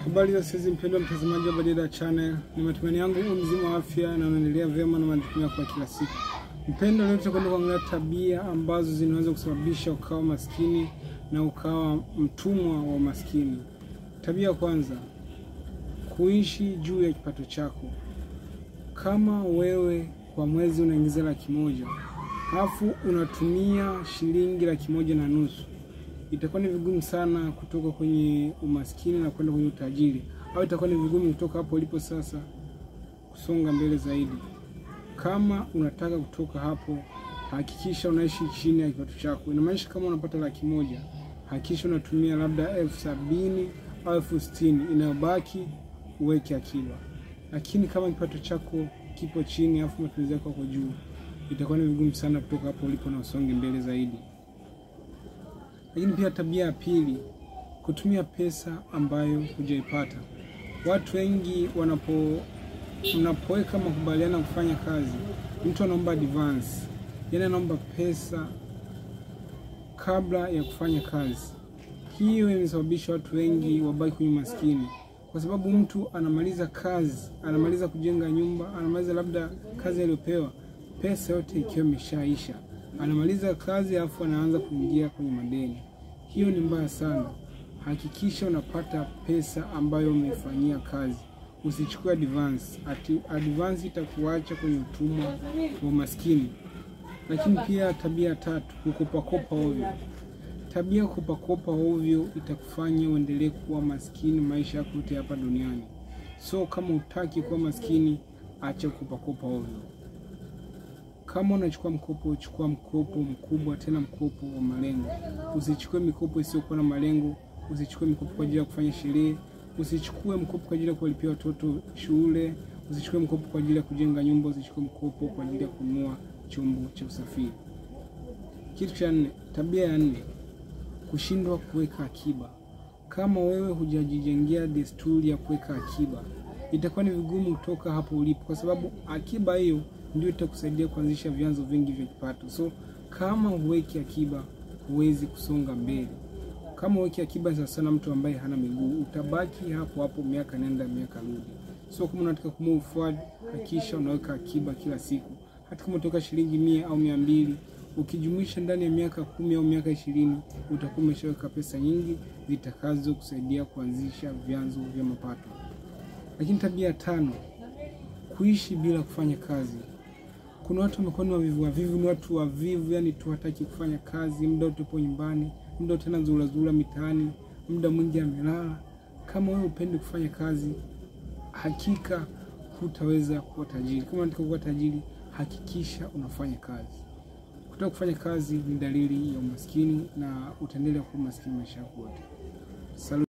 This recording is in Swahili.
Habari za sisi mpendwa mtazamaji wa Badida Channel. Ni matumaini yangu mzima wa afya na unaendelea vyema na majukumu kwa kila siku. Mpendwa, leo tutakwenda kuangalia tabia ambazo zinaweza kusababisha ukawa maskini na ukawa mtumwa wa maskini. Tabia kwanza, kuishi juu ya kipato chako. Kama wewe kwa mwezi unaingiza 100,000, alafu unatumia shilingi 1,500, itakuwa ni vigumu sana kutoka kwenye umaskini na kwenda kwenye utajiri, au itakuwa ni vigumu kutoka hapo ulipo sasa kusonga mbele zaidi. Kama unataka kutoka hapo, hakikisha unaishi chini ya kipato chako. Inamaanisha kama unapata 100,000, hakikisha unatumia labda 70,000 au 60,000, inayobaki uweke akiba. Lakini kama kipato chako kipo chini afu matumizi yako kwa juu, itakuwa ni vigumu sana kutoka hapo ulipo na usonge mbele zaidi. Lakini pia tabia ya pili, kutumia pesa ambayo hujaipata. Watu wengi unapoweka makubaliano kufanya kazi, mtu anaomba advance, yani anaomba pesa kabla ya kufanya kazi. Hiyo imesababisha watu wengi wabaki kwenye maskini, kwa sababu mtu anamaliza kazi, anamaliza kujenga nyumba, anamaliza labda kazi aliyopewa, pesa yote ikiwa imeshaisha. Anamaliza kazi afu anaanza kuingia kwenye madeni. Hiyo ni mbaya sana. Hakikisha unapata pesa ambayo umefanyia kazi. Usichukue advance. Advance itakuacha kwenye utumwa wa maskini. Lakini pia tabia tatu, kukopa ovyo. Tabia kukopa ovyo itakufanya uendelee kuwa maskini maisha yako yote hapa duniani. So kama hutaki kuwa maskini, acha kukopa ovyo. Kama unachukua mkopo, chukua mkopo mkubwa, tena mkopo wa malengo. Usichukue mikopo isiyokuwa na malengo. Usichukue mkopo kwa ajili ya kufanya sherehe. Usichukue mkopo kwa ajili ya kuwalipia watoto shule. Usichukue mkopo kwa ajili ya kujenga nyumba. Usichukue mkopo kwa ajili ya kununua chombo cha usafiri. Kitu cha 4, tabia ya 4, kushindwa kuweka akiba. Kama wewe hujajijengea desturi ya kuweka akiba, itakuwa ni vigumu kutoka hapo ulipo, kwa sababu akiba hiyo ndio itakusaidia kuanzisha vyanzo vingi vya kipato. So kama huweki akiba, huwezi kusonga mbele. Kama huweki akiba sana mtu ambaye hana miguu, utabaki hapo hapo miaka nenda miaka rudi. So kama unataka kumove forward, hakikisha unaweka akiba kila siku. Hata kama utoka shilingi 100 au 200, ukijumuisha ndani ya miaka 10 au miaka 20, utakuwa umeshaweka pesa nyingi zitakazo kusaidia kuanzisha vyanzo vya mapato. Lakini tabia 5, kuishi bila kufanya kazi. Kuna watu wamekuwa wavivu, ni watu wavivu, yani tu hataki kufanya kazi, muda utupo nyumbani, muda tena zula mitaani, muda mwingi amelala. Kama wewe upendi kufanya kazi, hakika hutaweza kuwa tajiri. Kama unataka kuwa tajiri, hakikisha unafanya kazi. Kutaka kufanya kazi ni dalili ya umaskini na utaendelea kuwa maskini maisha yako yote.